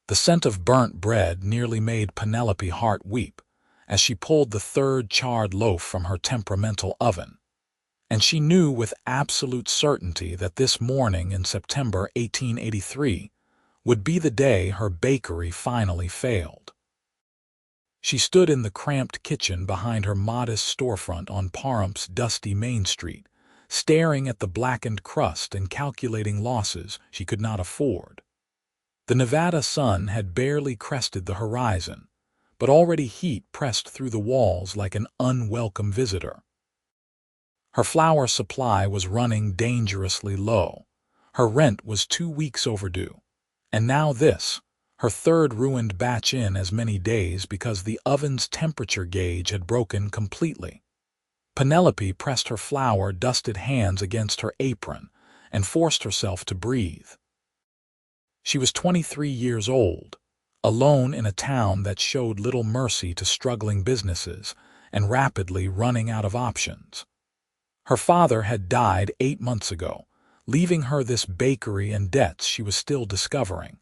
The scent of burnt bread nearly made Penelope Hart weep as she pulled the third charred loaf from her temperamental oven. And she knew with absolute certainty that this morning in September 1883 would be the day her bakery finally failed. She stood in the cramped kitchen behind her modest storefront on Parham's dusty Main Street, staring at the blackened crust and calculating losses she could not afford. The Nevada sun had barely crested the horizon, but already heat pressed through the walls like an unwelcome visitor. Her flour supply was running dangerously low. Her rent was 2 weeks overdue. And now this, her third ruined batch in as many days because the oven's temperature gauge had broken completely. Penelope pressed her flour-dusted hands against her apron and forced herself to breathe. She was 23 years old, alone in a town that showed little mercy to struggling businesses and rapidly running out of options. Her father had died 8 months ago, leaving her this bakery and debts she was still discovering.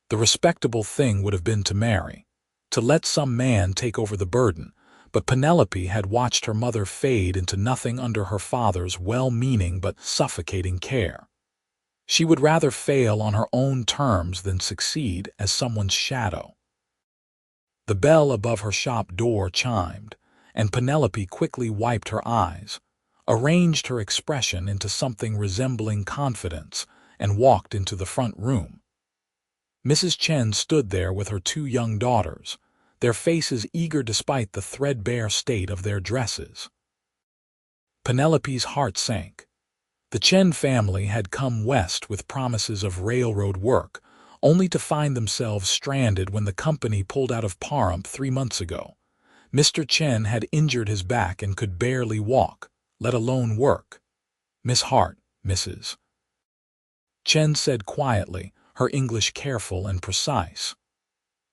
The respectable thing would have been to marry, to let some man take over the burden, but Penelope had watched her mother fade into nothing under her father's well-meaning but suffocating care. She would rather fail on her own terms than succeed as someone's shadow. The bell above her shop door chimed, and Penelope quickly wiped her eyes, arranged her expression into something resembling confidence, and walked into the front room. Mrs. Chen stood there with her 2 young daughters, their faces eager despite the threadbare state of their dresses. Penelope's heart sank. The Chen family had come west with promises of railroad work, only to find themselves stranded when the company pulled out of Parham 3 months ago. Mr. Chen had injured his back and could barely walk, let alone work. "Miss Hart, Mrs. Chen said quietly, her English careful and precise.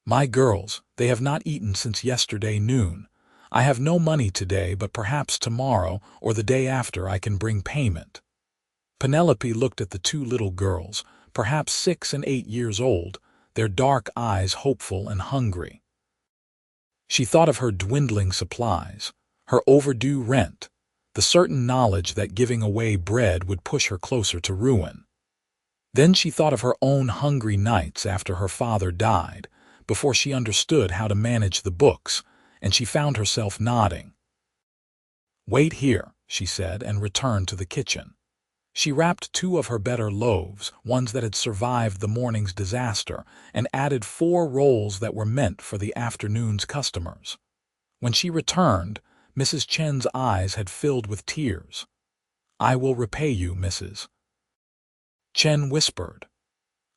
"My girls, they have not eaten since yesterday noon. I have no money today, but perhaps tomorrow or the day after I can bring payment." Penelope looked at the 2 little girls, perhaps 6 and 8 years old, their dark eyes hopeful and hungry. She thought of her dwindling supplies, her overdue rent, the certain knowledge that giving away bread would push her closer to ruin. Then she thought of her own hungry nights after her father died, before she understood how to manage the books, and she found herself nodding. "Wait here," she said, and returned to the kitchen. She wrapped 2 of her better loaves, ones that had survived the morning's disaster, and added 4 rolls that were meant for the afternoon's customers. When she returned, Mrs. Chen's eyes had filled with tears. "I will repay you, Mrs. Chen whispered.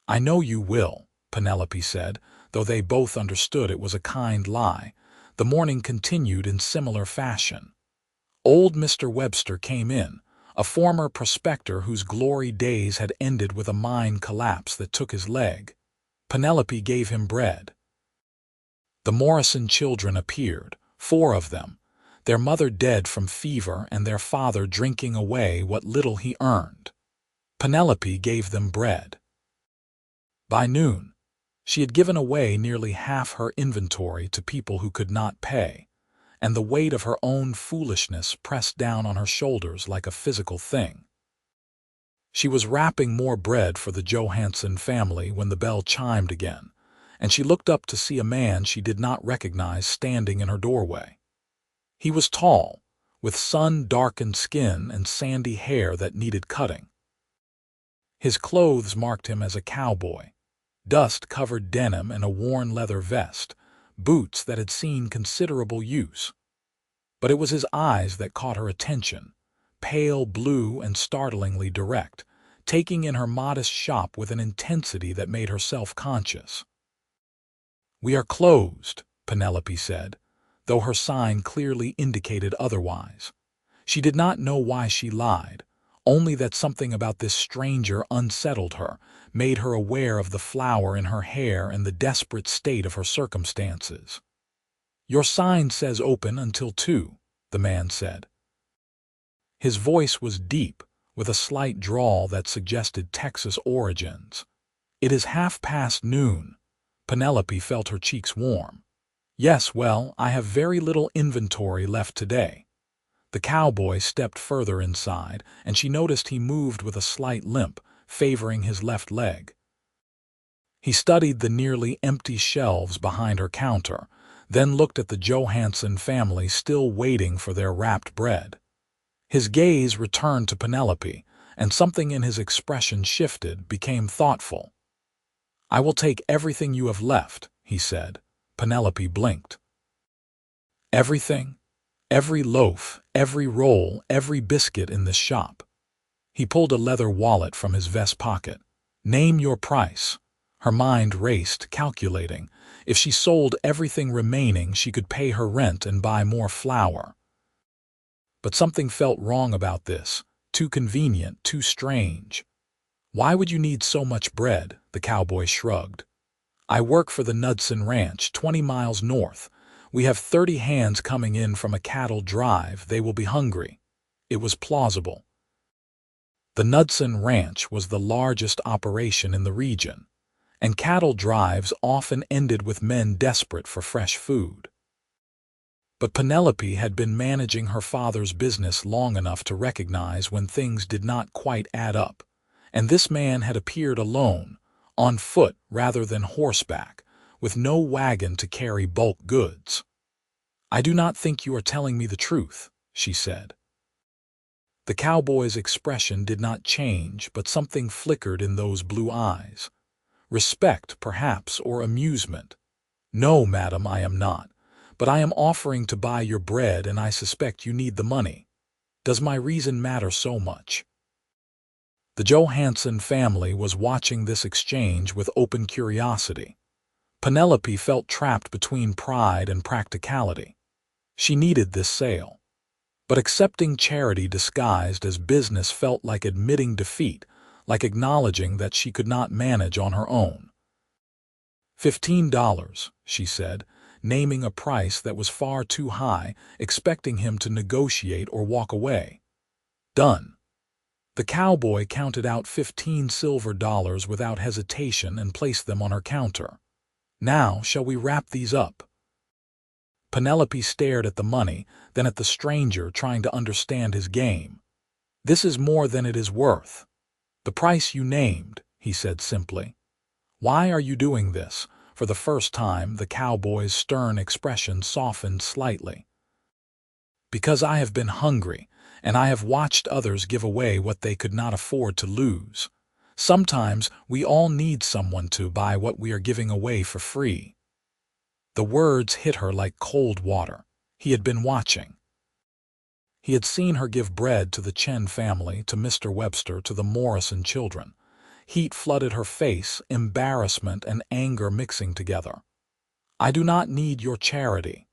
"I know you will," Penelope said, though they both understood it was a kind lie. The morning continued in similar fashion. Old Mr. Webster came in, a former prospector whose glory days had ended with a mine collapse that took his leg. Penelope gave him bread. The Morrison children appeared, 4 of them, their mother dead from fever and their father drinking away what little he earned. Penelope gave them bread. By noon, she had given away nearly half her inventory to people who could not pay, and the weight of her own foolishness pressed down on her shoulders like a physical thing. She was wrapping more bread for the Johansson family when the bell chimed again, and she looked up to see a man she did not recognize standing in her doorway. He was tall, with sun-darkened skin and sandy hair that needed cutting. His clothes marked him as a cowboy, dust-covered denim and a worn leather vest, boots that had seen considerable use. But it was his eyes that caught her attention, pale blue and startlingly direct, taking in her modest shop with an intensity that made her self-conscious. "We are closed," Penelope said, though her sign clearly indicated otherwise. She did not know why she lied, only that something about this stranger unsettled her, made her aware of the flower in her hair and the desperate state of her circumstances. "Your sign says open until 2, the man said. His voice was deep, with a slight drawl that suggested Texas origins. It is noon. Penelope felt her cheeks warm. Yes, well, I have very little inventory left today. The cowboy stepped further inside, and she noticed he moved with a slight limp, favoring his left leg. He studied the nearly empty shelves behind her counter, then looked at the Johansson family still waiting for their wrapped bread. His gaze returned to Penelope, and something in his expression shifted, became thoughtful. "I will take everything you have left," he said. Penelope blinked. "Everything? Every loaf, every roll, every biscuit in this shop." He pulled a leather wallet from his vest pocket. "Name your price." Her mind raced, calculating. If she sold everything remaining, she could pay her rent and buy more flour. But something felt wrong about this. Too convenient, too strange. "Why would you need so much bread?" The cowboy shrugged. "I work for the Knudsen Ranch, 20 miles north. We have 30 hands coming in from a cattle drive. They will be hungry." It was plausible. The Knudsen Ranch was the largest operation in the region, and cattle drives often ended with men desperate for fresh food. But Penelope had been managing her father's business long enough to recognize when things did not quite add up, and this man had appeared alone, on foot rather than horseback, with no wagon to carry bulk goods. "I do not think you are telling me the truth," she said. The cowboy's expression did not change, but something flickered in those blue eyes. Respect, perhaps, or amusement. "No, madam, I am not. But I am offering to buy your bread, and I suspect you need the money. Does my reason matter so much?" The Johansson family was watching this exchange with open curiosity. Penelope felt trapped between pride and practicality. She needed this sale. But accepting charity disguised as business felt like admitting defeat, like acknowledging that she could not manage on her own. $15, she said, naming a price that was far too high, expecting him to negotiate or walk away. "Done." The cowboy counted out 15 silver dollars without hesitation and placed them on her counter. "Now, shall we wrap these up?" Penelope stared at the money, then at the stranger, trying to understand his game. "This is more than it is worth." "The price you named," he said simply. "Why are you doing this?" For the first time, the cowboy's stern expression softened slightly. "Because I have been hungry, and I have watched others give away what they could not afford to lose. Sometimes we all need someone to buy what we are giving away for free." The words hit her like cold water. He had been watching. He had seen her give bread to the Chen family, to Mr. Webster, to the Morrison children. Heat flooded her face, embarrassment and anger mixing together. "I do not need your charity."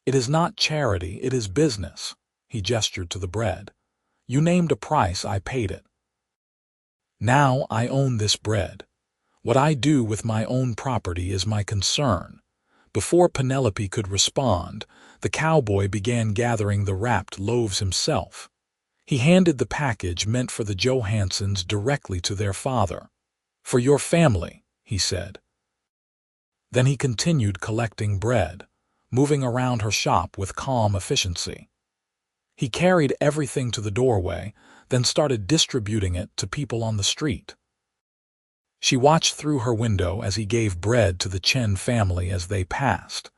"It is not charity, it is business." He gestured to the bread. "You named a price, I paid it. Now I own this bread. What I do with my own property is my concern." Before Penelope could respond, the cowboy began gathering the wrapped loaves himself. He handed the package meant for the Johanssons directly to their father. "For your family," he said. Then he continued collecting bread, moving around her shop with calm efficiency. He carried everything to the doorway, then started distributing it to people on the street. She watched through her window as he gave bread to the Chen family as they passed,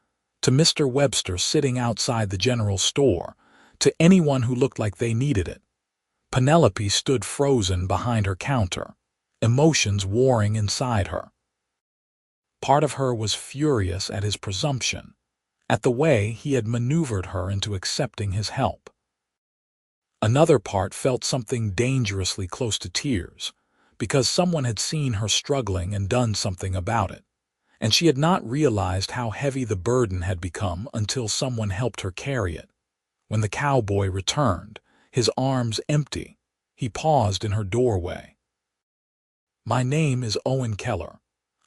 to Mr. Webster sitting outside the general store, to anyone who looked like they needed it. Penelope stood frozen behind her counter, emotions warring inside her. Part of her was furious at his presumption, at the way he had maneuvered her into accepting his help. Another part felt something dangerously close to tears, because someone had seen her struggling and done something about it, and she had not realized how heavy the burden had become until someone helped her carry it. When the cowboy returned, his arms empty, he paused in her doorway. "My name is Owen Keller.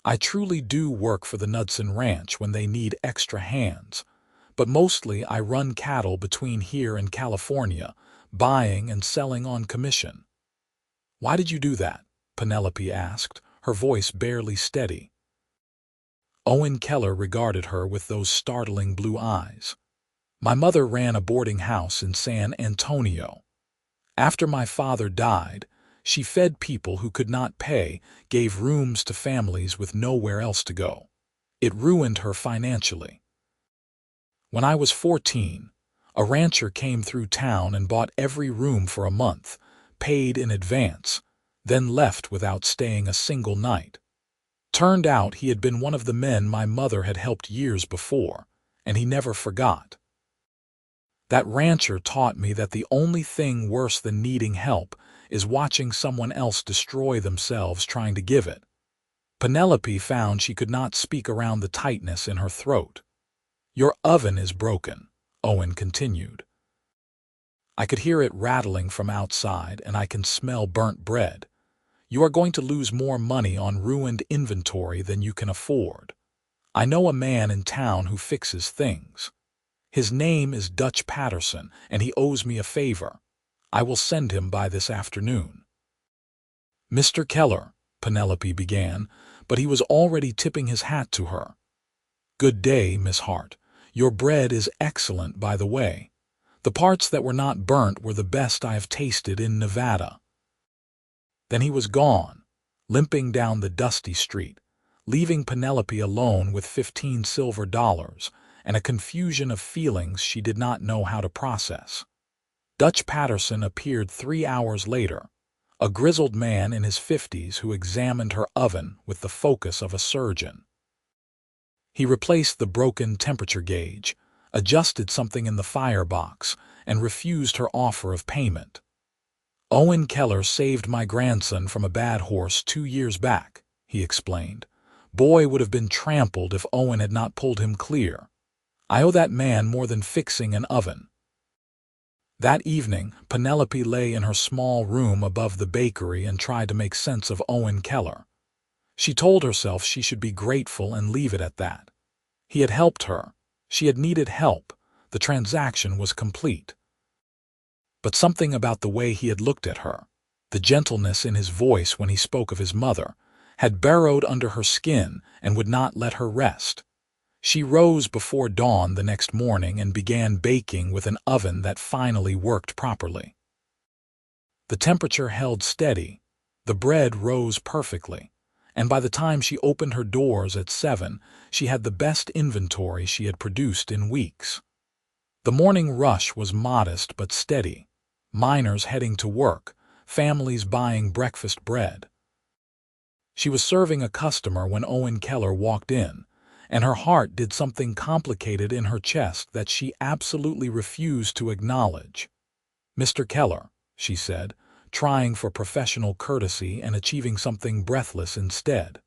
I truly do work for the Knudsen Ranch when they need extra hands, but mostly I run cattle between here and California, buying and selling on commission." "Why did you do that?" Penelope asked, her voice barely steady. Owen Keller regarded her with those startling blue eyes. My mother ran a boarding house in San Antonio. After my father died, she fed people who could not pay, gave rooms to families with nowhere else to go. It ruined her financially. When I was 14, a rancher came through town and bought every room for a month, paid in advance, then left without staying a single night. Turned out he had been one of the men my mother had helped years before, and he never forgot. That rancher taught me that the only thing worse than needing help is watching someone else destroy themselves trying to give it. Penelope found she could not speak around the tightness in her throat. "Your oven is broken," Owen continued. "I could hear it rattling from outside, and I can smell burnt bread. You are going to lose more money on ruined inventory than you can afford. I know a man in town who fixes things. His name is Dutch Patterson, and he owes me a favor. I will send him by this afternoon." "Mr. Keller," Penelope began, but he was already tipping his hat to her. "Good day, Miss Hart. Your bread is excellent, by the way. The parts that were not burnt were the best I have tasted in Nevada." Then he was gone, limping down the dusty street, leaving Penelope alone with $15 silver and a confusion of feelings she did not know how to process. Dutch Patterson appeared 3 hours later, a grizzled man in his 50s who examined her oven with the focus of a surgeon. He replaced the broken temperature gauge, adjusted something in the firebox, and refused her offer of payment. "Owen Keller saved my grandson from a bad horse 2 years back," he explained. "Boy would have been trampled if Owen had not pulled him clear. I owe that man more than fixing an oven." That evening, Penelope lay in her small room above the bakery and tried to make sense of Owen Keller. She told herself she should be grateful and leave it at that. He had helped her. She had needed help. The transaction was complete. But something about the way he had looked at her, the gentleness in his voice when he spoke of his mother, had burrowed under her skin and would not let her rest. She rose before dawn the next morning and began baking with an oven that finally worked properly. The temperature held steady, the bread rose perfectly, and by the time she opened her doors at 7, she had the best inventory she had produced in weeks. The morning rush was modest but steady. Miners heading to work, families buying breakfast bread. She was serving a customer when Owen Keller walked in, and her heart did something complicated in her chest that she absolutely refused to acknowledge. "Mr. Keller," she said, trying for professional courtesy and achieving something breathless instead.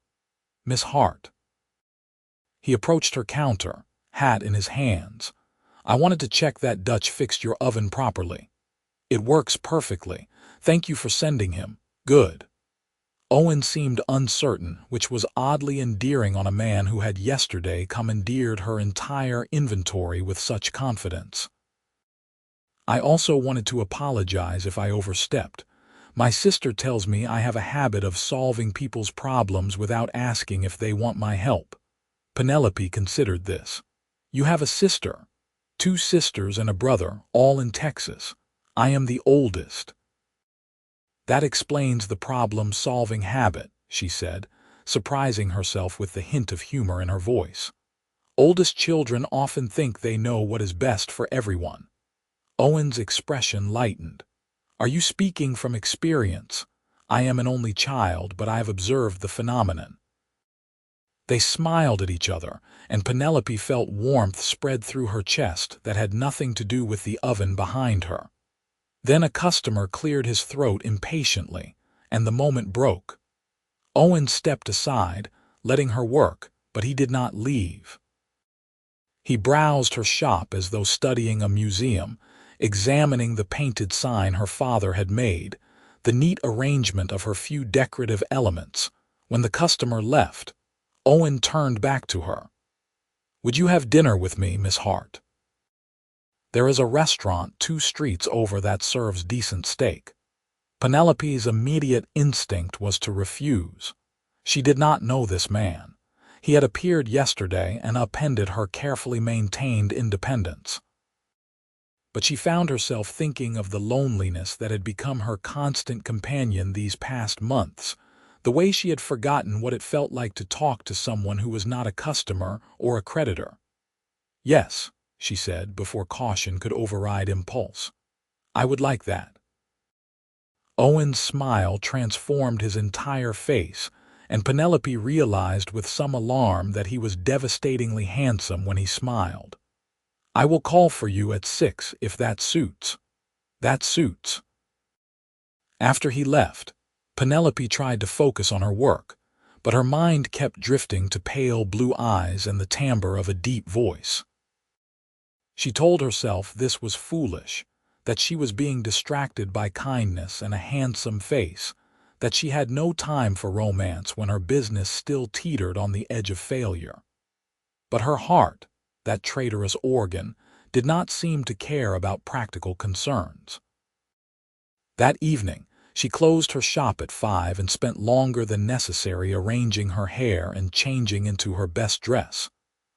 "Miss Hart." He approached her counter, hat in his hands. "I wanted to check that Dutch fixed your oven properly." "It works perfectly. Thank you for sending him." "Good." Owen seemed uncertain, which was oddly endearing on a man who had yesterday commandeered her entire inventory with such confidence. "I also wanted to apologize if I overstepped. My sister tells me I have a habit of solving people's problems without asking if they want my help." Penelope considered this. "You have a sister. 2 sisters and a brother, all in Texas. I am the oldest." "That explains the problem-solving habit," she said, surprising herself with the hint of humor in her voice. "Oldest children often think they know what is best for everyone." Owen's expression lightened. "Are you speaking from experience? I am an only child, but I have observed the phenomenon." They smiled at each other, and Penelope felt warmth spread through her chest that had nothing to do with the oven behind her. Then a customer cleared his throat impatiently, and the moment broke. Owen stepped aside, letting her work, but he did not leave. He browsed her shop as though studying a museum, examining the painted sign her father had made, the neat arrangement of her few decorative elements. When the customer left, Owen turned back to her. "Would you have dinner with me, Miss Hart? There is a restaurant 2 streets over that serves decent steak." Penelope's immediate instinct was to refuse. She did not know this man. He had appeared yesterday and upended her carefully maintained independence. But she found herself thinking of the loneliness that had become her constant companion these past months, the way she had forgotten what it felt like to talk to someone who was not a customer or a creditor. "Yes," she said before caution could override impulse. "I would like that." Owen's smile transformed his entire face, and Penelope realized with some alarm that he was devastatingly handsome when he smiled. "I will call for you at 6 if that suits." "That suits." After he left, Penelope tried to focus on her work, but her mind kept drifting to pale blue eyes and the timbre of a deep voice. She told herself this was foolish, that she was being distracted by kindness and a handsome face, that she had no time for romance when her business still teetered on the edge of failure. But her heart, that traitorous organ, did not seem to care about practical concerns. That evening, she closed her shop at 5 and spent longer than necessary arranging her hair and changing into her best dress,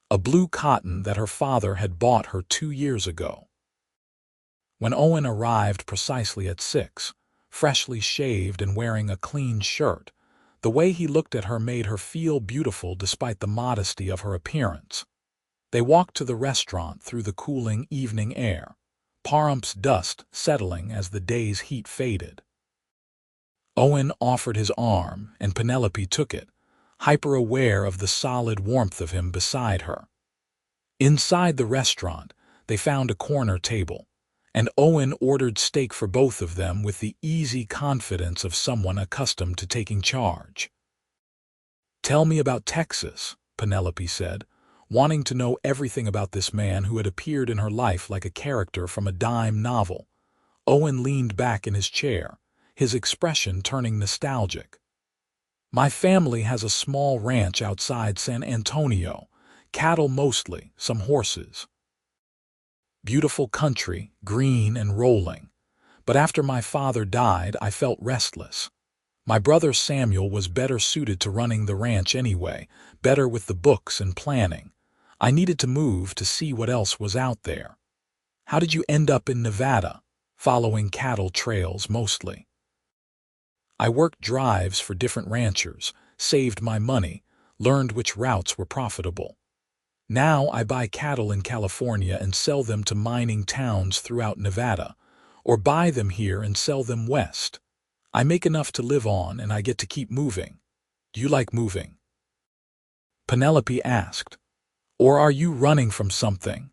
a blue cotton that her father had bought her 2 years ago. When Owen arrived precisely at 6, freshly shaved and wearing a clean shirt, the way he looked at her made her feel beautiful despite the modesty of her appearance. They walked to the restaurant through the cooling evening air, Parham's dust settling as the day's heat faded. Owen offered his arm, and Penelope took it, hyper-aware of the solid warmth of him beside her. Inside the restaurant, they found a corner table, and Owen ordered steak for both of them with the easy confidence of someone accustomed to taking charge. "Tell me about Texas," Penelope said, wanting to know everything about this man who had appeared in her life like a character from a dime novel. Owen leaned back in his chair, his expression turning nostalgic. "My family has a small ranch outside San Antonio, cattle mostly, some horses. Beautiful country, green and rolling. But after my father died, I felt restless. My brother Samuel was better suited to running the ranch anyway, better with the books and planning. I needed to move to see what else was out there." "How did you end up in Nevada, following cattle trails mostly?" "I worked drives for different ranchers, saved my money, learned which routes were profitable. Now I buy cattle in California and sell them to mining towns throughout Nevada, or buy them here and sell them west. I make enough to live on and I get to keep moving. Do you like moving?" Penelope asked. "Or are you running from something?"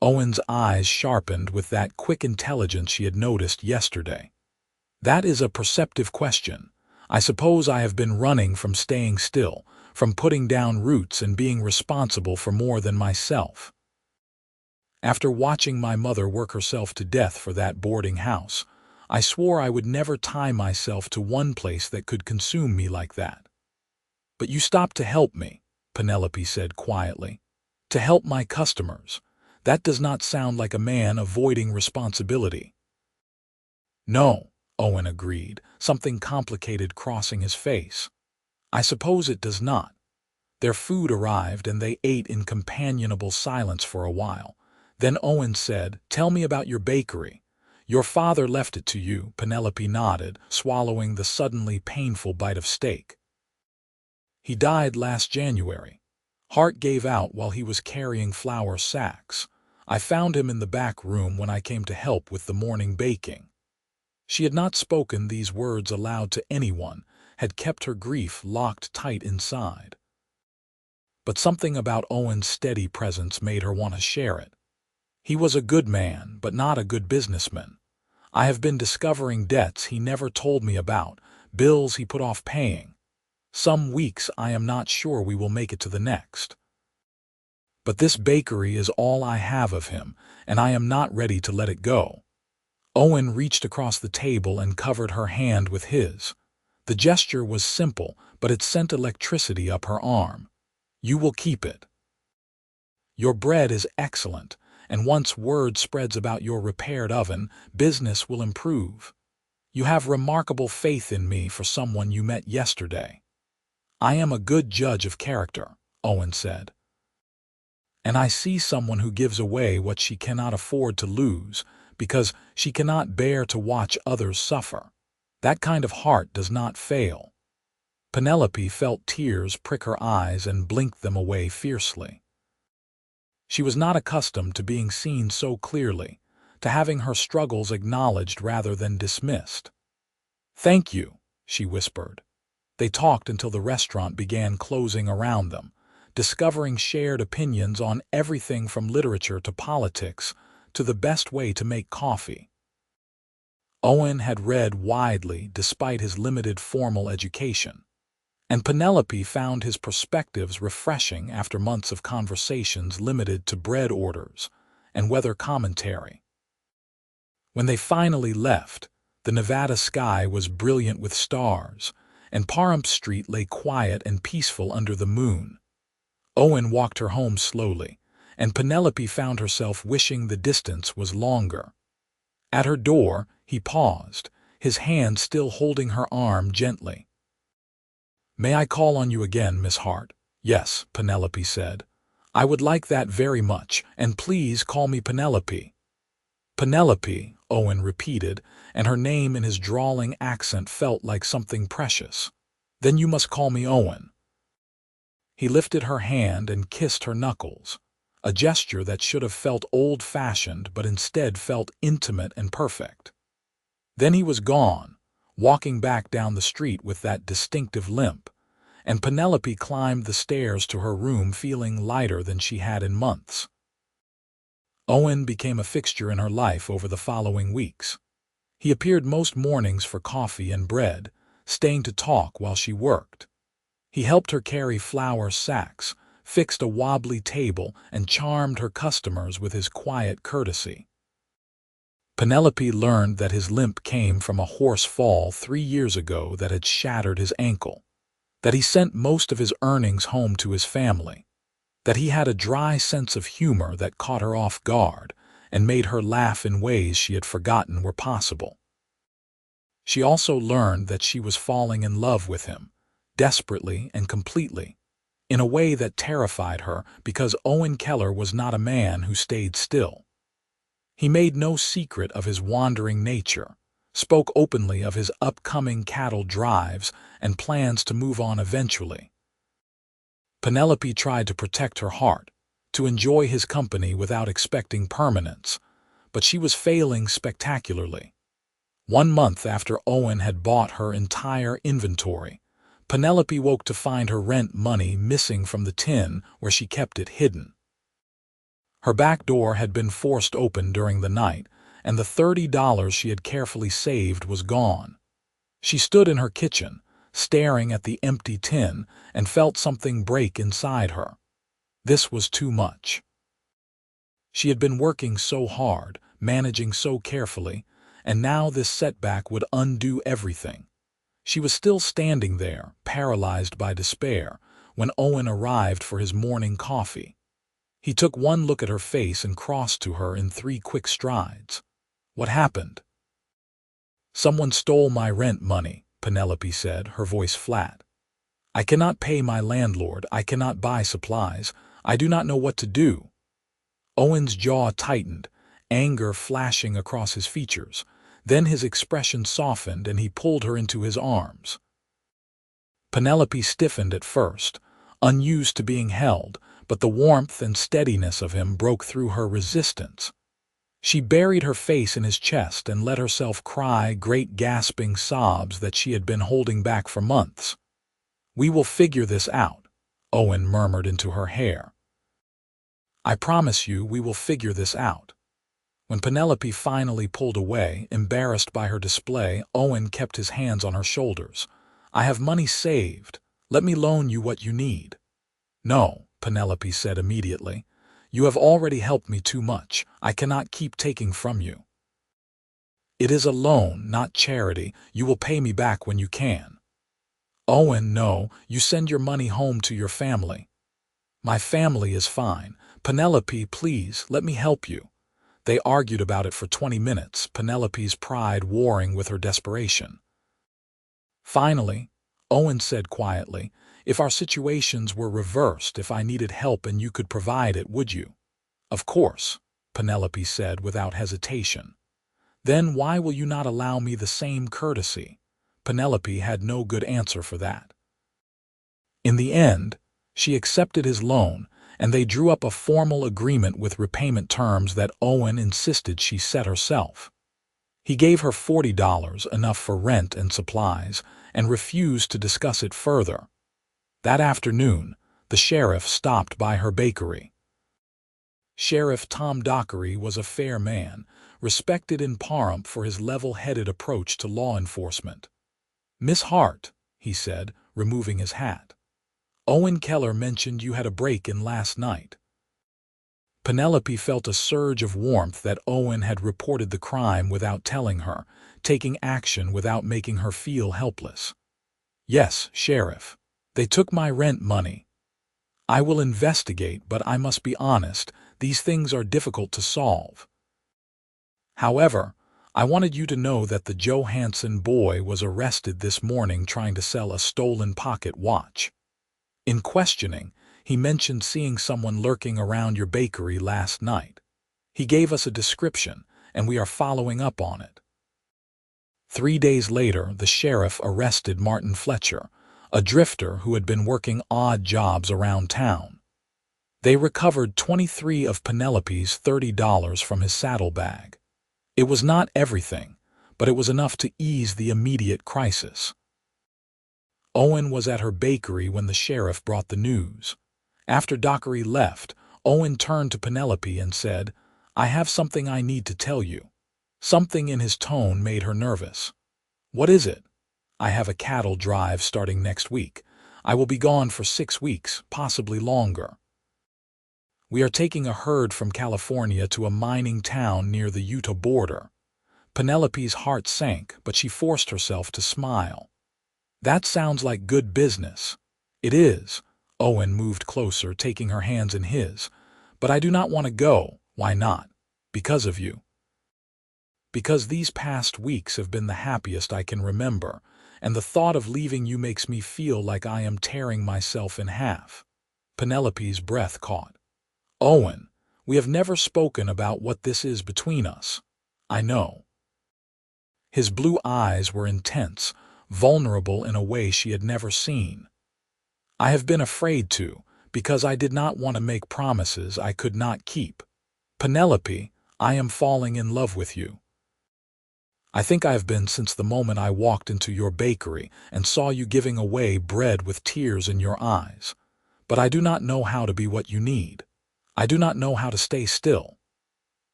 Owen's eyes sharpened with that quick intelligence she had noticed yesterday. "That is a perceptive question. I suppose I have been running from staying still, from putting down roots and being responsible for more than myself. After watching my mother work herself to death for that boarding house, I swore I would never tie myself to one place that could consume me like that." "But you stopped to help me," Penelope said quietly. "To help my customers. That does not sound like a man avoiding responsibility." "No," Owen agreed, something complicated crossing his face. "I suppose it does not." Their food arrived and they ate in companionable silence for a while. Then Owen said, "Tell me about your bakery. Your father left it to you." Penelope nodded, swallowing the suddenly painful bite of steak. "He died last January. Hart gave out while he was carrying flour sacks. I found him in the back room when I came to help with the morning baking." She had not spoken these words aloud to anyone, had kept her grief locked tight inside. But something about Owen's steady presence made her want to share it. "He was a good man, but not a good businessman. I have been discovering debts he never told me about, bills he put off paying. Some weeks I am not sure we will make it to the next. But this bakery is all I have of him, and I am not ready to let it go." Owen reached across the table and covered her hand with his. The gesture was simple, but it sent electricity up her arm. "You will keep it. Your bread is excellent, and once word spreads about your repaired oven, business will improve. You have remarkable faith in me for someone you met yesterday." "I am a good judge of character," Owen said. "And I see someone who gives away what she cannot afford to lose because she cannot bear to watch others suffer. That kind of heart does not fail." Penelope felt tears prick her eyes and blinked them away fiercely. She was not accustomed to being seen so clearly, to having her struggles acknowledged rather than dismissed. "Thank you," she whispered. They talked until the restaurant began closing around them, discovering shared opinions on everything from literature to politics to the best way to make coffee. Owen had read widely despite his limited formal education, and Penelope found his perspectives refreshing after months of conversations limited to bread orders and weather commentary. When they finally left, the Nevada sky was brilliant with stars, and Pahrump Street lay quiet and peaceful under the moon. Owen walked her home slowly, and Penelope found herself wishing the distance was longer. At her door, he paused, his hand still holding her arm gently. "May I call on you again, Miss Hart?" "Yes," Penelope said. "I would like that very much, and please call me Penelope." "Penelope," Owen repeated, and her name in his drawling accent felt like something precious. "Then you must call me Owen." He lifted her hand and kissed her knuckles, a gesture that should have felt old-fashioned but instead felt intimate and perfect. Then he was gone, walking back down the street with that distinctive limp, and Penelope climbed the stairs to her room feeling lighter than she had in months. Owen became a fixture in her life over the following weeks. He appeared most mornings for coffee and bread, staying to talk while she worked. He helped her carry flour sacks, fixed a wobbly table, and charmed her customers with his quiet courtesy. Penelope learned that his limp came from a horse fall 3 years ago that had shattered his ankle, that he sent most of his earnings home to his family, that he had a dry sense of humor that caught her off guard and made her laugh in ways she had forgotten were possible. She also learned that she was falling in love with him, desperately and completely, in a way that terrified her because Owen Keller was not a man who stayed still. He made no secret of his wandering nature, spoke openly of his upcoming cattle drives and plans to move on eventually. Penelope tried to protect her heart, to enjoy his company without expecting permanence, but she was failing spectacularly. 1 month after Owen had bought her entire inventory, Penelope woke to find her rent money missing from the tin where she kept it hidden. Her back door had been forced open during the night, and the $30 she had carefully saved was gone. She stood in her kitchen, staring at the empty tin, and felt something break inside her. This was too much. She had been working so hard, managing so carefully, and now this setback would undo everything. She was still standing there, paralyzed by despair, when Owen arrived for his morning coffee. He took one look at her face and crossed to her in 3 quick strides. "What happened?" "Someone stole my rent money," Penelope said, her voice flat. "I cannot pay my landlord, I cannot buy supplies, I do not know what to do." Owen's jaw tightened, anger flashing across his features. Then his expression softened and he pulled her into his arms. Penelope stiffened at first, unused to being held, but the warmth and steadiness of him broke through her resistance. She buried her face in his chest and let herself cry great gasping sobs that she had been holding back for months. "We will figure this out," Owen murmured into her hair. "I promise you we will figure this out." When Penelope finally pulled away, embarrassed by her display, Owen kept his hands on her shoulders. "I have money saved. Let me loan you what you need." "No," Penelope said immediately. "You have already helped me too much. I cannot keep taking from you." "It is a loan, not charity. You will pay me back when you can." "Owen, no. You send your money home to your family." "My family is fine. Penelope, please, let me help you." They argued about it for 20 minutes, Penelope's pride warring with her desperation. Finally, Owen said quietly, If our situations were reversed, if I needed help and you could provide it, would you? Of course, Penelope said without hesitation. Then why will you not allow me the same courtesy? Penelope had no good answer for that. In the end, she accepted his loan, and they drew up a formal agreement with repayment terms that Owen insisted she set herself. He gave her $40, enough for rent and supplies, and refused to discuss it further. That afternoon, the sheriff stopped by her bakery. Sheriff Tom Dockery was a fair man, respected in Pahrump for his level-headed approach to law enforcement. "Miss Hart," he said, removing his hat, "Owen Keller mentioned you had a break-in last night." Penelope felt a surge of warmth that Owen had reported the crime without telling her, taking action without making her feel helpless. "Yes, Sheriff. They took my rent money. I will investigate, but I must be honest, these things are difficult to solve. However, I wanted you to know that the Johansson boy was arrested this morning trying to sell a stolen pocket watch. In questioning, he mentioned seeing someone lurking around your bakery last night. He gave us a description, and we are following up on it." 3 days later, the sheriff arrested Martin Fletcher, a drifter who had been working odd jobs around town. They recovered 23 of Penelope's $30 from his saddlebag. It was not everything, but it was enough to ease the immediate crisis. Owen was at her bakery when the sheriff brought the news. After Dockery left, Owen turned to Penelope and said, "I have something I need to tell you." Something in his tone made her nervous. "What is it?" "I have a cattle drive starting next week. I will be gone for 6 weeks, possibly longer. We are taking a herd from California to a mining town near the Utah border." Penelope's heart sank, but she forced herself to smile. "That sounds like good business." "It is." Owen moved closer, taking her hands in his. "But I do not want to go." "Why not?" "Because of you." "Because these past weeks have been the happiest I can remember, and the thought of leaving you makes me feel like I am tearing myself in half." Penelope's breath caught. "Owen, we have never spoken about what this is between us." "I know." His blue eyes were intense, vulnerable in a way she had never seen. "I have been afraid to, because I did not want to make promises I could not keep. Penelope, I am falling in love with you. I think I have been since the moment I walked into your bakery and saw you giving away bread with tears in your eyes. But I do not know how to be what you need. I do not know how to stay still."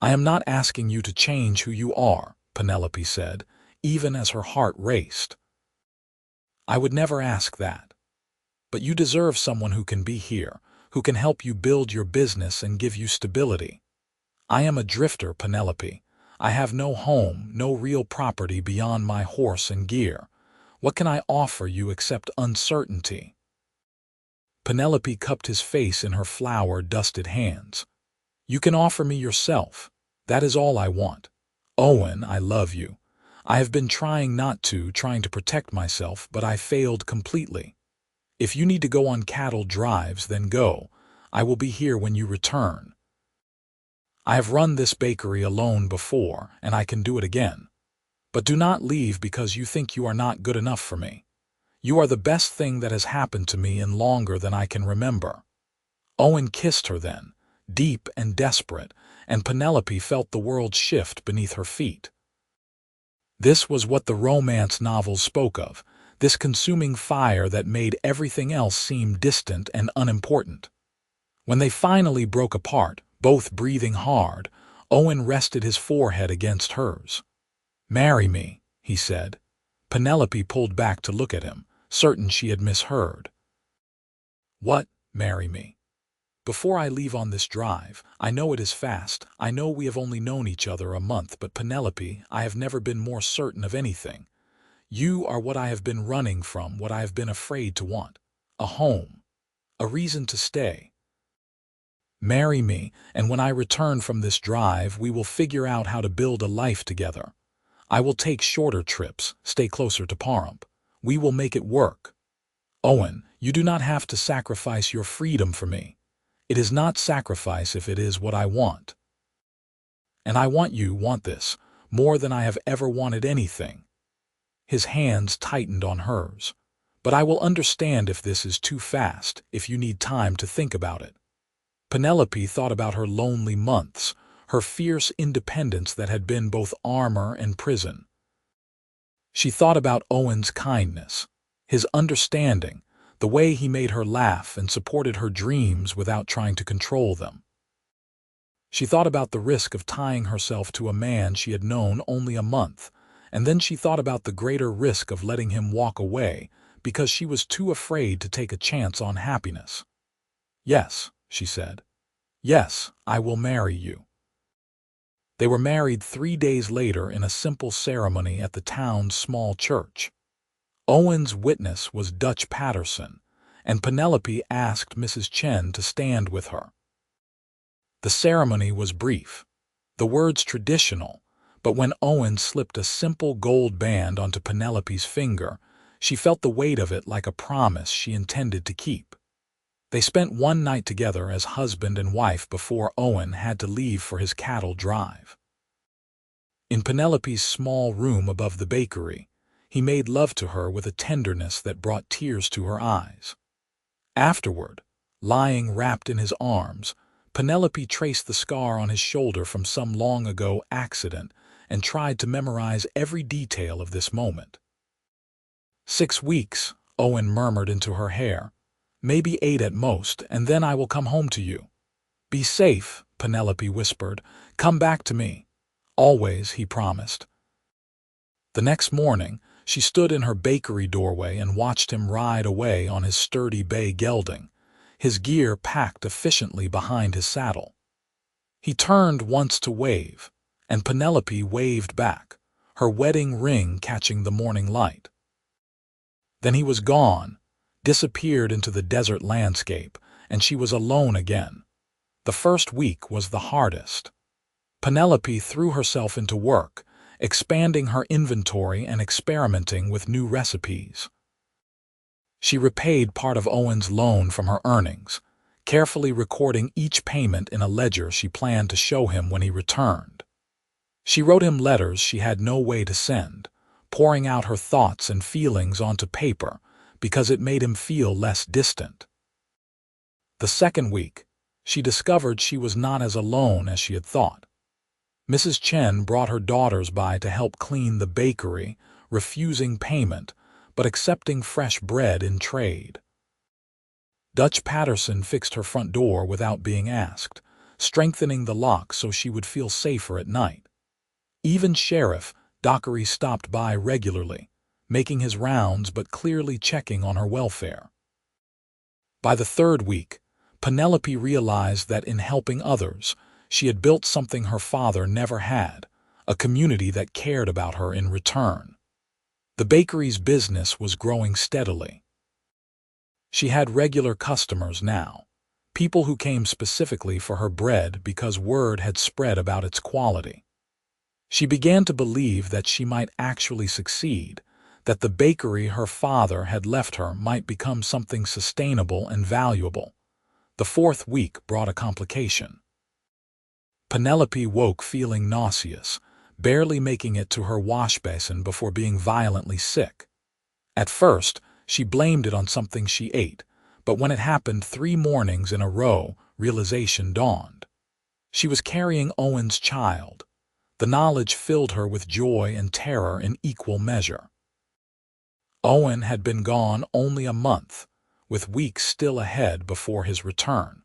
"I am not asking you to change who you are," Penelope said, even as her heart raced. "I would never ask that. But you deserve someone who can be here, who can help you build your business and give you stability. I am a drifter, Penelope. I have no home, no real property beyond my horse and gear. What can I offer you except uncertainty?" Penelope cupped his face in her flour-dusted hands. "You can offer me yourself. That is all I want. Owen, I love you. I have been trying not to, trying to protect myself, but I failed completely. If you need to go on cattle drives, then go. I will be here when you return. I have run this bakery alone before, and I can do it again. But do not leave because you think you are not good enough for me. You are the best thing that has happened to me in longer than I can remember." Owen kissed her then, deep and desperate, and Penelope felt the world shift beneath her feet. This was what the romance novels spoke of, this consuming fire that made everything else seem distant and unimportant. When they finally broke apart, both breathing hard, Owen rested his forehead against hers. "Marry me," he said. Penelope pulled back to look at him, certain she had misheard. "What, marry me? Before I leave on this drive, I know it is fast, I know we have only known each other a month, but Penelope, I have never been more certain of anything. You are what I have been running from, what I have been afraid to want. A home. A reason to stay. Marry me, and when I return from this drive, we will figure out how to build a life together. I will take shorter trips, stay closer to Pahrump. We will make it work. Owen, You do not have to sacrifice your freedom for me. It is not sacrifice if it is what I want. And I want this, more than I have ever wanted anything." His hands tightened on hers. "But I will understand if this is too fast, if you need time to think about it." Penelope thought about her lonely months, her fierce independence that had been both armor and prison. She thought about Owen's kindness, his understanding, the way he made her laugh and supported her dreams without trying to control them. She thought about the risk of tying herself to a man she had known only a month, and then she thought about the greater risk of letting him walk away because she was too afraid to take a chance on happiness. "Yes," she said. "Yes, I will marry you." They were married 3 days later in a simple ceremony at the town's small church. Owen's witness was Dutch Patterson, and Penelope asked Mrs. Chen to stand with her. The ceremony was brief, the words traditional, but when Owen slipped a simple gold band onto Penelope's finger, she felt the weight of it like a promise she intended to keep. They spent one night together as husband and wife before Owen had to leave for his cattle drive. In Penelope's small room above the bakery, he made love to her with a tenderness that brought tears to her eyes. Afterward, lying wrapped in his arms, Penelope traced the scar on his shoulder from some long-ago accident and tried to memorize every detail of this moment. 6 weeks, Owen murmured into her hair. "Maybe 8 at most, and then I will come home to you." "Be safe," Penelope whispered. "Come back to me." "Always," he promised. The next morning, she stood in her bakery doorway and watched him ride away on his sturdy bay gelding, his gear packed efficiently behind his saddle. He turned once to wave, and Penelope waved back, her wedding ring catching the morning light. Then he was gone, disappeared into the desert landscape, and she was alone again. The first week was the hardest. Penelope threw herself into work, expanding her inventory and experimenting with new recipes. She repaid part of Owen's loan from her earnings, carefully recording each payment in a ledger she planned to show him when he returned. She wrote him letters she had no way to send, pouring out her thoughts and feelings onto paper because it made him feel less distant. The second week, she discovered she was not as alone as she had thought. Mrs. Chen brought her daughters by to help clean the bakery, refusing payment, but accepting fresh bread in trade. Dutch Patterson fixed her front door without being asked, strengthening the lock so she would feel safer at night. Even Sheriff Dockery stopped by regularly, making his rounds but clearly checking on her welfare. By the third week, Penelope realized that in helping others, she had built something her father never had, a community that cared about her in return. The bakery's business was growing steadily. She had regular customers now, people who came specifically for her bread because word had spread about its quality. She began to believe that she might actually succeed, that the bakery her father had left her might become something sustainable and valuable. The fourth week brought a complication. Penelope woke feeling nauseous, barely making it to her wash basin before being violently sick. At first, she blamed it on something she ate, but when it happened 3 mornings in a row, realization dawned. She was carrying Owen's child. The knowledge filled her with joy and terror in equal measure. Owen had been gone only a month, with weeks still ahead before his return.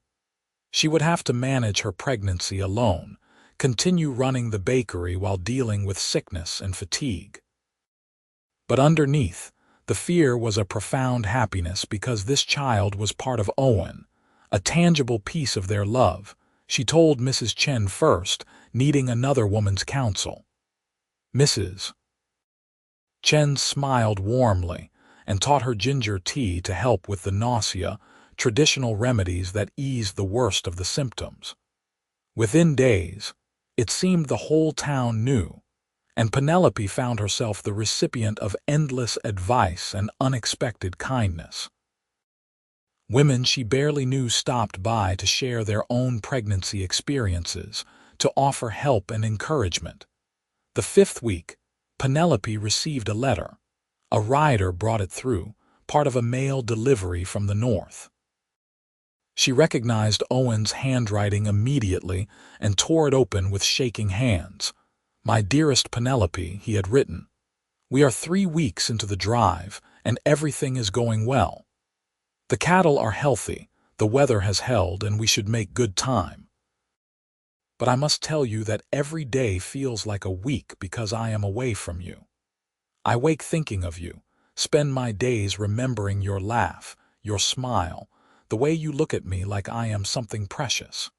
She would have to manage her pregnancy alone, continue running the bakery while dealing with sickness and fatigue. But underneath, the fear was a profound happiness because this child was part of Owen, a tangible piece of their love. She told Mrs. Chen first, needing another woman's counsel. Mrs. Chen smiled warmly and taught her ginger tea to help with the nausea, traditional remedies that eased the worst of the symptoms. Within days, it seemed the whole town knew, and Penelope found herself the recipient of endless advice and unexpected kindness. Women she barely knew stopped by to share their own pregnancy experiences, to offer help and encouragement. The 5th week, Penelope received a letter. A rider brought it through, part of a mail delivery from the north. She recognized Owen's handwriting immediately and tore it open with shaking hands. "My dearest Penelope," he had written, "we are 3 weeks into the drive, and everything is going well. The cattle are healthy, the weather has held, and we should make good time. But I must tell you that every day feels like a week because I am away from you. I wake thinking of you, spend my days remembering your laugh, your smile, the way you look at me like I am something precious.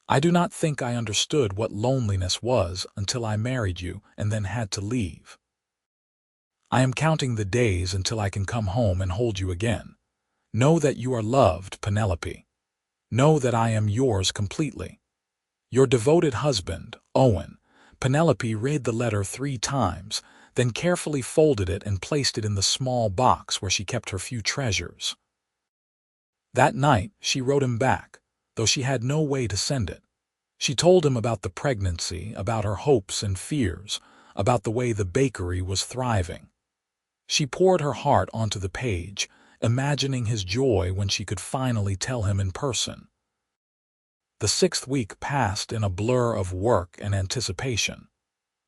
I do not think I understood what loneliness was until I married you and then had to leave. I am counting the days until I can come home and hold you again. Know that you are loved, Penelope. Know that I am yours completely. Your devoted husband, Owen." Penelope read the letter 3 times, then carefully folded it and placed it in the small box where she kept her few treasures. That night, she wrote him back, though she had no way to send it. She told him about the pregnancy, about her hopes and fears, about the way the bakery was thriving. She poured her heart onto the page, imagining his joy when she could finally tell him in person. The 6th week passed in a blur of work and anticipation.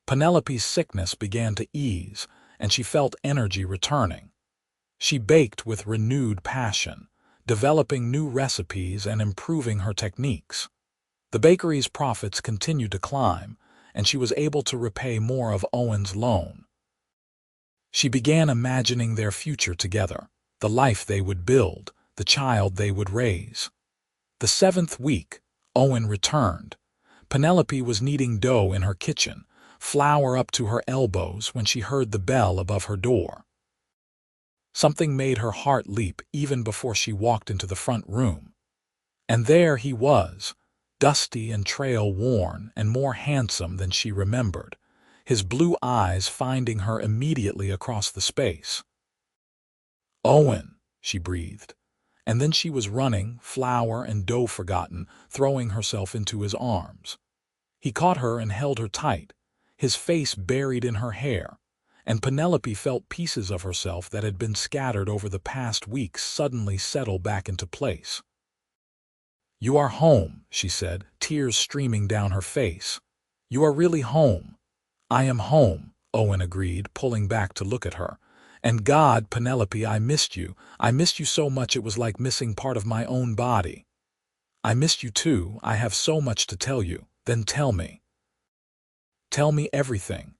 Penelope's sickness began to ease, and she felt energy returning. She baked with renewed passion, developing new recipes and improving her techniques. The bakery's profits continued to climb, and she was able to repay more of Owen's loan. She began imagining their future together, the life they would build, the child they would raise. The 7th week, Owen returned. Penelope was kneading dough in her kitchen, flour up to her elbows, when she heard the bell above her door. Something made her heart leap even before she walked into the front room. And there he was, dusty and trail-worn and more handsome than she remembered, his blue eyes finding her immediately across the space. "Owen," she breathed, and then she was running, flour and dough forgotten, throwing herself into his arms. He caught her and held her tight, his face buried in her hair, and Penelope felt pieces of herself that had been scattered over the past weeks suddenly settle back into place. "You are home," she said, tears streaming down her face. "You are really home." "I am home," Owen agreed, pulling back to look at her. "And God, Penelope, I missed you. I missed you so much it was like missing part of my own body." "I missed you too. I have so much to tell you." "Then tell me." "Tell me everything."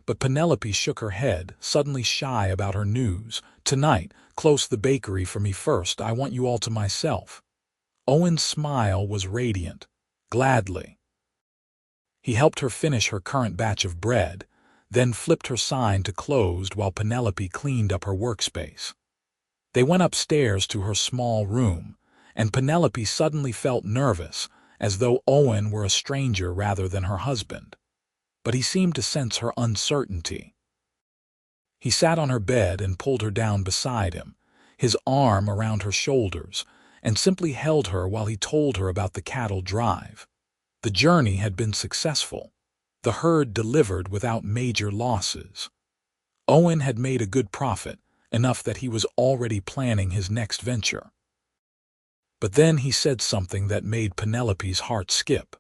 But Penelope shook her head, suddenly shy about her news. "Tonight, close the bakery for me first. I want you all to myself." Owen's smile was radiant. "Gladly." He helped her finish her current batch of bread, then flipped her sign to closed while Penelope cleaned up her workspace. They went upstairs to her small room, and Penelope suddenly felt nervous, as though Owen were a stranger rather than her husband. But he seemed to sense her uncertainty. He sat on her bed and pulled her down beside him, his arm around her shoulders, and simply held her while he told her about the cattle drive. The journey had been successful. The herd delivered without major losses. Owen had made a good profit, enough that he was already planning his next venture. But then he said something that made Penelope's heart skip.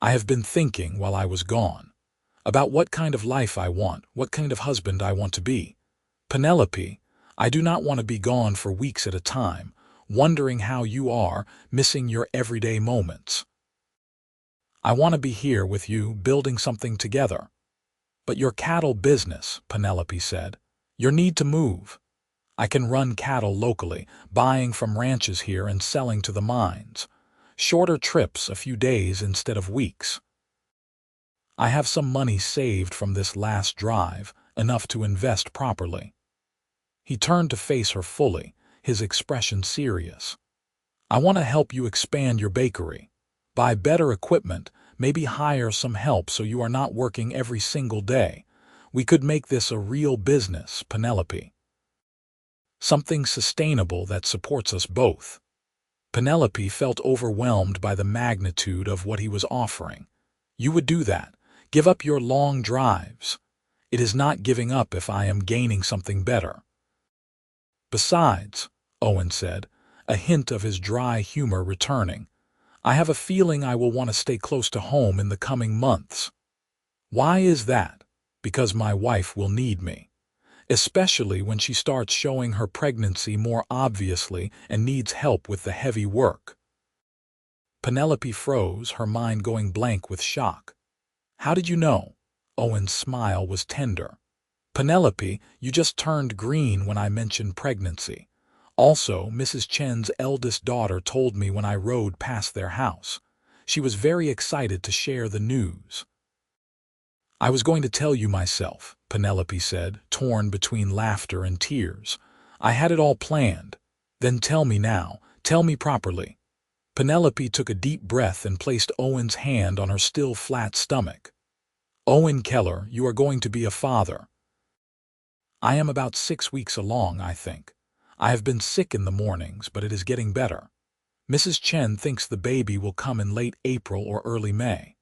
"I have been thinking while I was gone about what kind of life I want, what kind of husband I want to be. Penelope, I do not want to be gone for weeks at a time, wondering how you are, missing your everyday moments. I want to be here with you, building something together." "But your cattle business," Penelope said. "Your need to move." "I can run cattle locally, buying from ranches here and selling to the mines. Shorter trips, a few days instead of weeks. I have some money saved from this last drive, enough to invest properly." He turned to face her fully, his expression serious. "I want to help you expand your bakery. Buy better equipment, maybe hire some help so you are not working every single day. We could make this a real business, Penelope." something sustainable that supports us both. Penelope felt overwhelmed by the magnitude of what he was offering. You would do that. Give up your long drives. It is not giving up if I am gaining something better. Besides, Owen said, a hint of his dry humor returning, I have a feeling I will want to stay close to home in the coming months. Why is that? Because my wife will need me, especially when she starts showing her pregnancy more obviously and needs help with the heavy work. Penelope froze, her mind going blank with shock. How did you know? Owen's smile was tender. Penelope, you just turned green when I mentioned pregnancy. Also, Mrs. Chen's eldest daughter told me when I rode past their house. She was very excited to share the news. I was going to tell you myself, Penelope said, torn between laughter and tears. I had it all planned. Then tell me now. Tell me properly. Penelope took a deep breath and placed Owen's hand on her still flat stomach. Owen Keller, you are going to be a father. I am about 6 weeks along, I think. I have been sick in the mornings, but it is getting better. Mrs. Chen thinks the baby will come in late April or early May.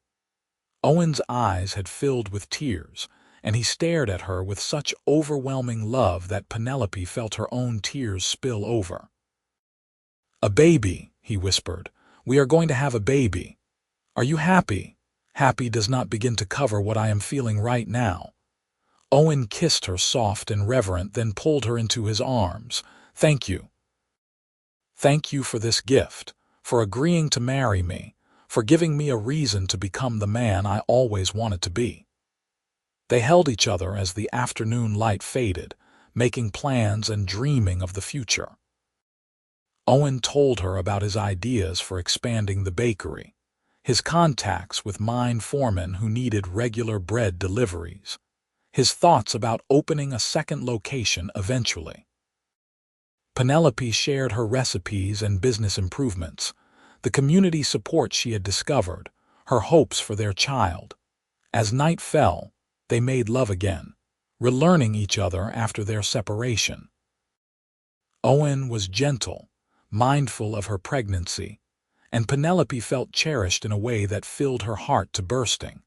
Owen's eyes had filled with tears, and he stared at her with such overwhelming love that Penelope felt her own tears spill over. A baby, he whispered. We are going to have a baby. Are you happy? Happy does not begin to cover what I am feeling right now. Owen kissed her soft and reverent, then pulled her into his arms. Thank you. Thank you for this gift, for agreeing to marry me, for giving me a reason to become the man I always wanted to be. They held each other as the afternoon light faded, making plans and dreaming of the future. Owen told her about his ideas for expanding the bakery, his contacts with mine foremen who needed regular bread deliveries, his thoughts about opening a second location eventually. Penelope shared her recipes and business improvements, the community support she had discovered, her hopes for their child. As night fell, they made love again, relearning each other after their separation. Owen was gentle, mindful of her pregnancy, and Penelope felt cherished in a way that filled her heart to bursting.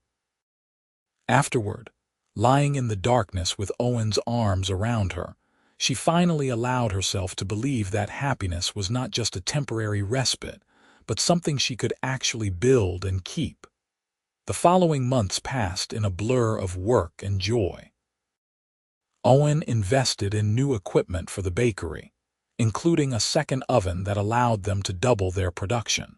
Afterward, lying in the darkness with Owen's arms around her, she finally allowed herself to believe that happiness was not just a temporary respite, but something she could actually build and keep. The following months passed in a blur of work and joy. Owen invested in new equipment for the bakery, including a second oven that allowed them to double their production.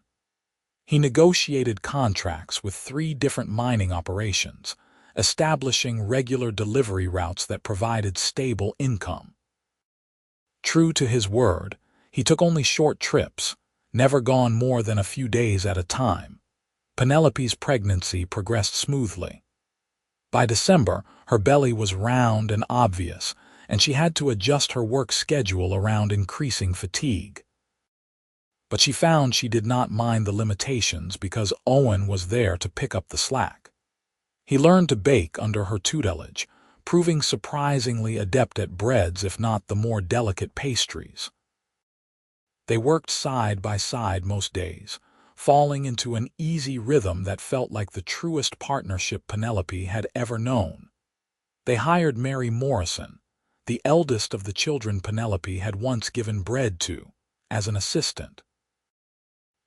He negotiated contracts with 3 different mining operations, establishing regular delivery routes that provided stable income. True to his word, he took only short trips, never gone more than a few days at a time. Penelope's pregnancy progressed smoothly. By December, her belly was round and obvious, and she had to adjust her work schedule around increasing fatigue. But she found she did not mind the limitations because Owen was there to pick up the slack. He learned to bake under her tutelage, proving surprisingly adept at breads if not the more delicate pastries. They worked side by side most days, falling into an easy rhythm that felt like the truest partnership Penelope had ever known. They hired Mary Morrison, the eldest of the children Penelope had once given bread to, as an assistant.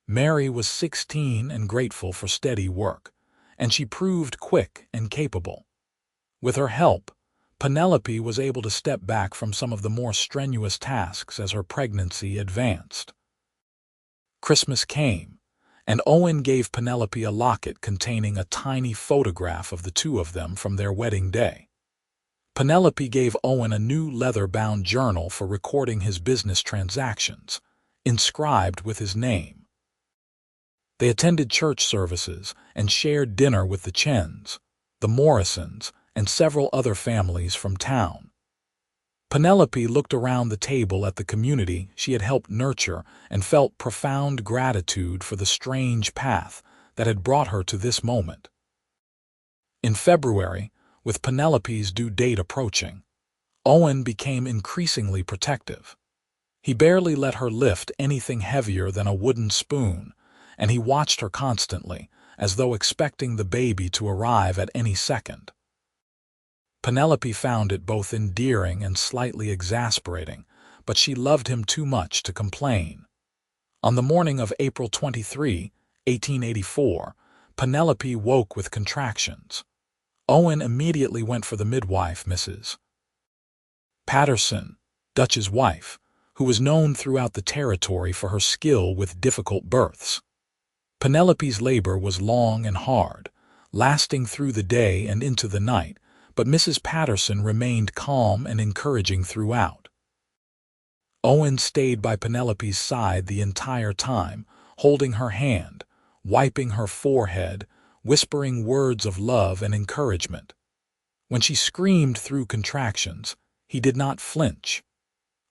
Mary was 16 and grateful for steady work, and she proved quick and capable. With her help, Penelope was able to step back from some of the more strenuous tasks as her pregnancy advanced. Christmas came, and Owen gave Penelope a locket containing a tiny photograph of the two of them from their wedding day. Penelope gave Owen a new leather-bound journal for recording his business transactions, inscribed with his name. They attended church services and shared dinner with the Chens, the Morrisons, and several other families from town. Penelope looked around the table at the community she had helped nurture and felt profound gratitude for the strange path that had brought her to this moment. In February, with Penelope's due date approaching, Owen became increasingly protective. He barely let her lift anything heavier than a wooden spoon, and he watched her constantly, as though expecting the baby to arrive at any second. Penelope found it both endearing and slightly exasperating, but she loved him too much to complain. On the morning of April 23, 1884, Penelope woke with contractions. Owen immediately went for the midwife, Mrs. Patterson, Dutch's wife, who was known throughout the territory for her skill with difficult births. Penelope's labor was long and hard, lasting through the day and into the night, but Mrs. Patterson remained calm and encouraging throughout. Owen stayed by Penelope's side the entire time, holding her hand, wiping her forehead, whispering words of love and encouragement. When she screamed through contractions, he did not flinch.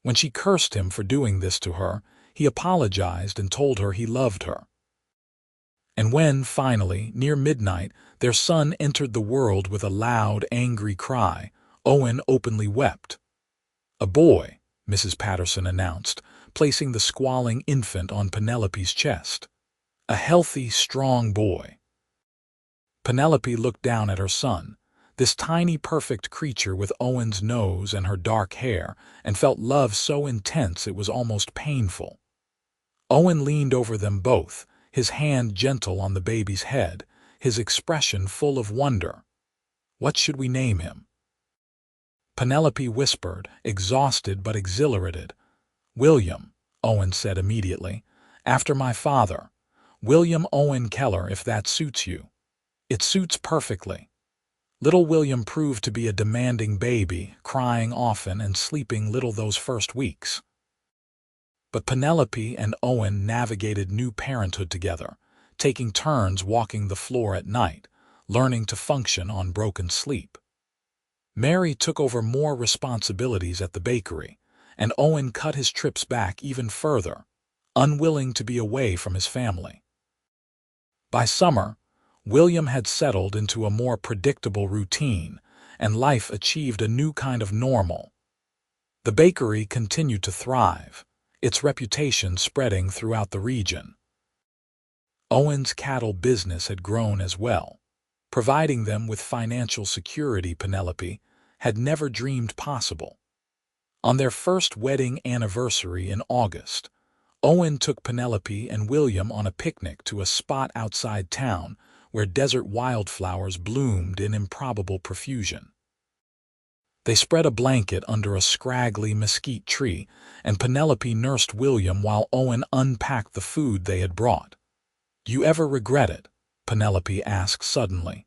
When she cursed him for doing this to her, he apologized and told her he loved her. And when, finally, near midnight, their son entered the world with a loud, angry cry, Owen openly wept. "A boy," Mrs. Patterson announced, placing the squalling infant on Penelope's chest. "A healthy, strong boy." Penelope looked down at her son, this tiny, perfect creature with Owen's nose and her dark hair, and felt love so intense it was almost painful. Owen leaned over them both, his hand gentle on the baby's head, his expression full of wonder. "What should we name him?" Penelope whispered, exhausted but exhilarated. "William," Owen said immediately, "after my father. William Owen Keller, if that suits you." "It suits perfectly." Little William proved to be a demanding baby, crying often and sleeping little those first weeks. But Penelope and Owen navigated new parenthood together, taking turns walking the floor at night, learning to function on broken sleep. Mary took over more responsibilities at the bakery, and Owen cut his trips back even further, unwilling to be away from his family. By summer, William had settled into a more predictable routine, and life achieved a new kind of normal. The bakery continued to thrive, its reputation spreading throughout the region. Owen's cattle business had grown as well, providing them with financial security Penelope had never dreamed possible. On their first wedding anniversary in August, Owen took Penelope and William on a picnic to a spot outside town where desert wildflowers bloomed in improbable profusion. They spread a blanket under a scraggly mesquite tree, and Penelope nursed William while Owen unpacked the food they had brought. "Do you ever regret it?" Penelope asked suddenly.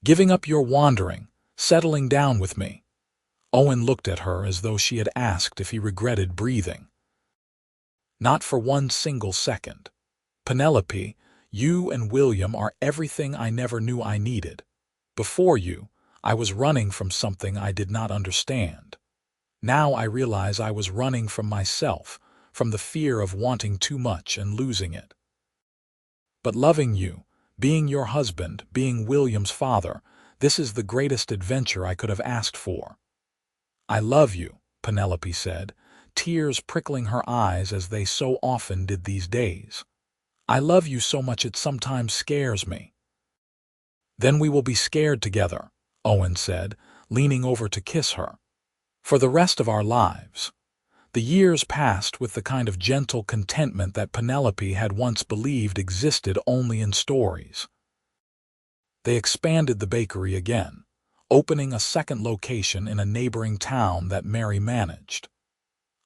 "Giving up your wandering, settling down with me?" Owen looked at her as though she had asked if he regretted breathing. "Not for one single second. Penelope, you and William are everything I never knew I needed. Before you, I was running from something I did not understand. Now I realize I was running from myself, from the fear of wanting too much and losing it. But loving you, being your husband, being William's father, this is the greatest adventure I could have asked for." "I love you," Penelope said, tears prickling her eyes as they so often did these days. "I love you so much it sometimes scares me." "Then we will be scared together," Owen said, leaning over to kiss her. "For the rest of our lives." The years passed with the kind of gentle contentment that Penelope had once believed existed only in stories. They expanded the bakery again, opening a second location in a neighboring town that Mary managed.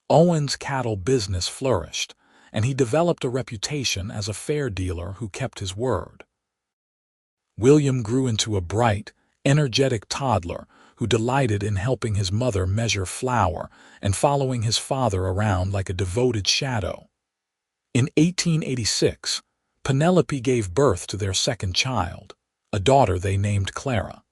Owen's cattle business flourished, and he developed a reputation as a fair dealer who kept his word. William grew into a bright, energetic toddler who delighted in helping his mother measure flour and following his father around like a devoted shadow. In 1886, Penelope gave birth to their second child, a daughter they named Clara.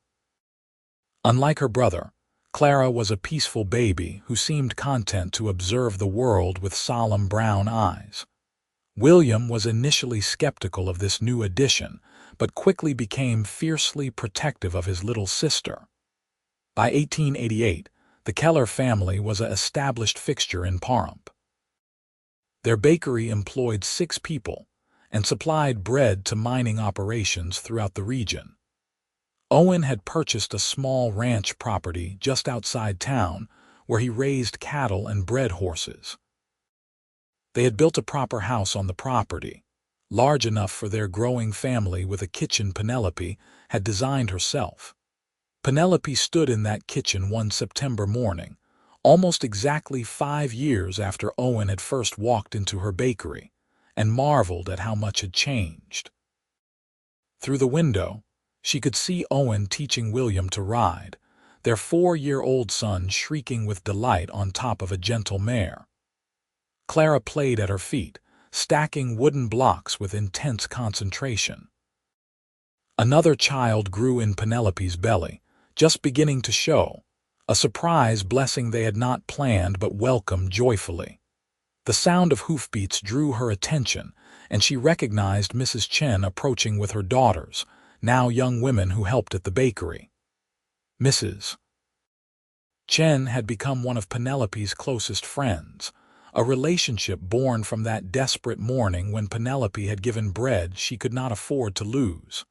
Unlike her brother, Clara was a peaceful baby who seemed content to observe the world with solemn brown eyes. William was initially skeptical of this new addition, but quickly became fiercely protective of his little sister. By 1888, The Keller family was an established fixture in Pahrump. Their bakery employed 6 people and supplied bread to mining operations throughout the region. Owen had purchased a small ranch property just outside town where he raised cattle and bred horses. They had built a proper house on the property, large enough for their growing family, with a kitchen Penelope had designed herself. Penelope stood in that kitchen one September morning, almost exactly 5 years after Owen had first walked into her bakery, and marveled at how much had changed. Through the window, she could see Owen teaching William to ride, their 4-year-old son shrieking with delight on top of a gentle mare. Clara played at her feet, stacking wooden blocks with intense concentration. Another child grew in Penelope's belly, just beginning to show, a surprise blessing they had not planned but welcomed joyfully. The sound of hoofbeats drew her attention, and she recognized Mrs. Chen approaching with her daughters, now young women who helped at the bakery. Mrs. Chen had become one of Penelope's closest friends, a relationship born from that desperate morning when Penelope had given bread she could not afford to lose.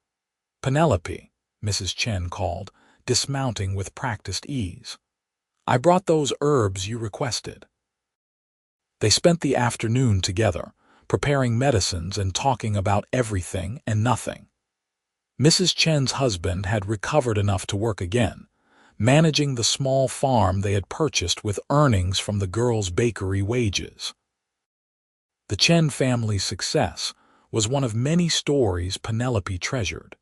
"Penelope," Mrs. Chen called, dismounting with practiced ease. "I brought those herbs you requested." They spent the afternoon together, preparing medicines and talking about everything and nothing. Mrs. Chen's husband had recovered enough to work again, managing the small farm they had purchased with earnings from the girls' bakery wages. The Chen family's success was one of many stories Penelope treasured,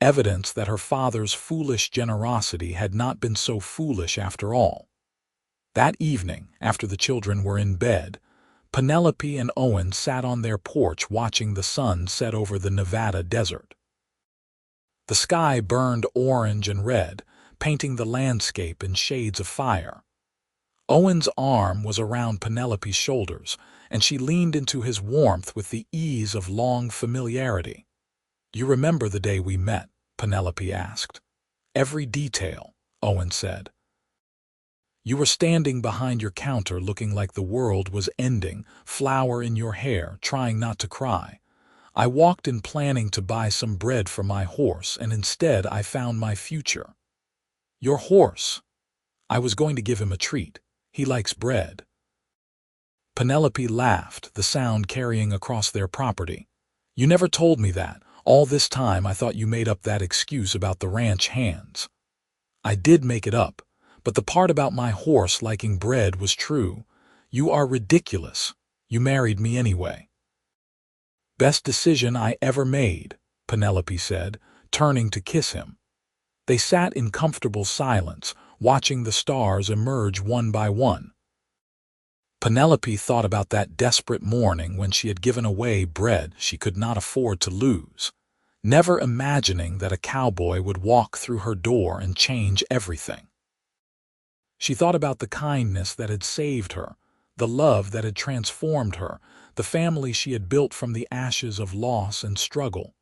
evidence that her father's foolish generosity had not been so foolish after all. That evening, after the children were in bed, Penelope and Owen sat on their porch watching the sun set over the Nevada desert. The sky burned orange and red, painting the landscape in shades of fire. Owen's arm was around Penelope's shoulders, and she leaned into his warmth with the ease of long familiarity. "You remember the day we met?" Penelope asked. "Every detail," Owen said. "You were standing behind your counter looking like the world was ending, flower in your hair, trying not to cry. I walked in planning to buy some bread for my horse, and instead I found my future." "Your horse?" "I was going to give him a treat. He likes bread." Penelope laughed, the sound carrying across their property. "You never told me that. All this time I thought you made up that excuse about the ranch hands." "I did make it up, but the part about my horse liking bread was true. You are ridiculous. You married me anyway." "Best decision I ever made," Penelope said, turning to kiss him. They sat in comfortable silence, watching the stars emerge one by one. Penelope thought about that desperate morning when she had given away bread she could not afford to lose, never imagining that a cowboy would walk through her door and change everything. She thought about the kindness that had saved her, the love that had transformed her, the family she had built from the ashes of loss and struggle.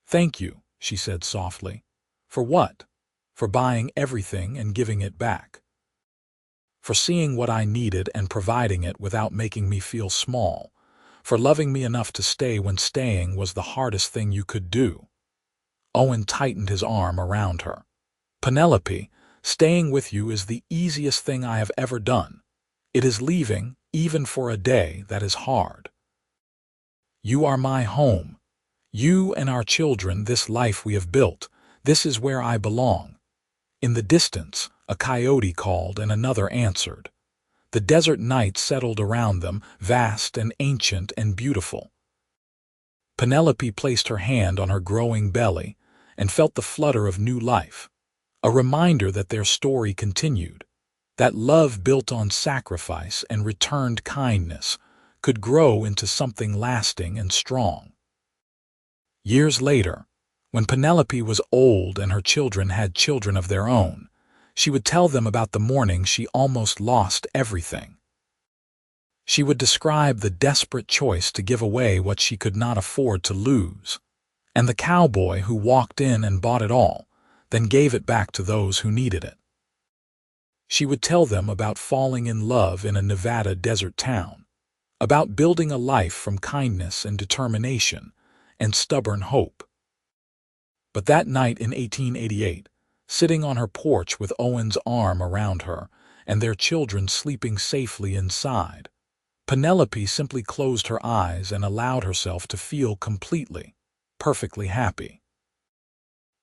"Thank you," she said softly. "For what?" "For buying everything and giving it back. For seeing what I needed and providing it without making me feel small. For loving me enough to stay when staying was the hardest thing you could do." Owen tightened his arm around her. "Penelope, staying with you is the easiest thing I have ever done. It is leaving, even for a day, that is hard. You are my home. You and our children, this life we have built, this is where I belong." In the distance, a coyote called and another answered. The desert night settled around them, vast and ancient and beautiful. Penelope placed her hand on her growing belly and felt the flutter of new life, a reminder that their story continued, that love built on sacrifice and returned kindness could grow into something lasting and strong. Years later, when Penelope was old and her children had children of their own, she would tell them about the morning she almost lost everything. She would describe the desperate choice to give away what she could not afford to lose, and the cowboy who walked in and bought it all, then gave it back to those who needed it. She would tell them about falling in love in a Nevada desert town, about building a life from kindness and determination and stubborn hope. But that night in 1888, sitting on her porch with Owen's arm around her and their children sleeping safely inside, Penelope simply closed her eyes and allowed herself to feel completely, perfectly happy.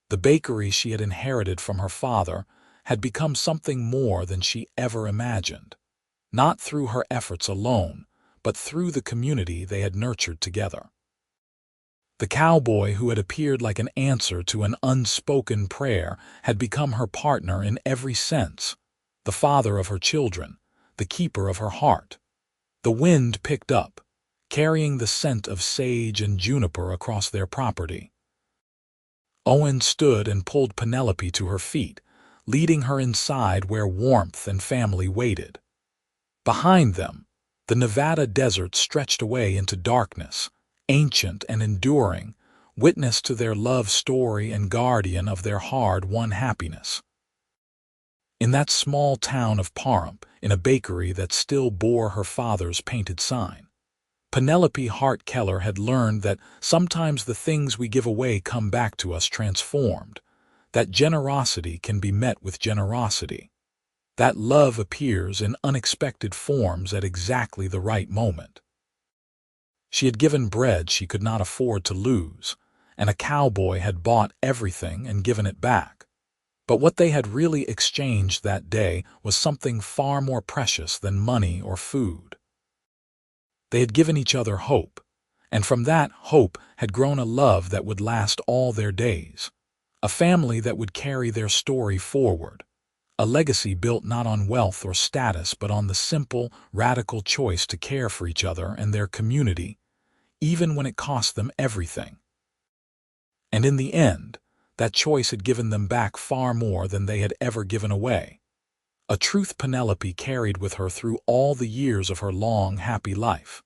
The bakery she had inherited from her father had become something more than she ever imagined, not through her efforts alone, but through the community they had nurtured together. The cowboy who had appeared like an answer to an unspoken prayer had become her partner in every sense, the father of her children, the keeper of her heart. The wind picked up, carrying the scent of sage and juniper across their property. Owen stood and pulled Penelope to her feet, leading her inside where warmth and family waited. Behind them, the Nevada desert stretched away into darkness, ancient and enduring, witness to their love story and guardian of their hard-won happiness. In that small town of Pahrump, in a bakery that still bore her father's painted sign, Penelope Hart Keller had learned that sometimes the things we give away come back to us transformed, that generosity can be met with generosity, that love appears in unexpected forms at exactly the right moment. She had given bread she could not afford to lose, and a cowboy had bought everything and given it back. But what they had really exchanged that day was something far more precious than money or food. They had given each other hope, and from that hope had grown a love that would last all their days, a family that would carry their story forward, a legacy built not on wealth or status but on the simple, radical choice to care for each other and their community, even when it cost them everything. And in the end, that choice had given them back far more than they had ever given away, a truth Penelope carried with her through all the years of her long, happy life,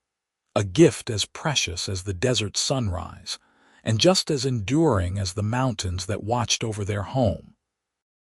a gift as precious as the desert sunrise, and just as enduring as the mountains that watched over their home.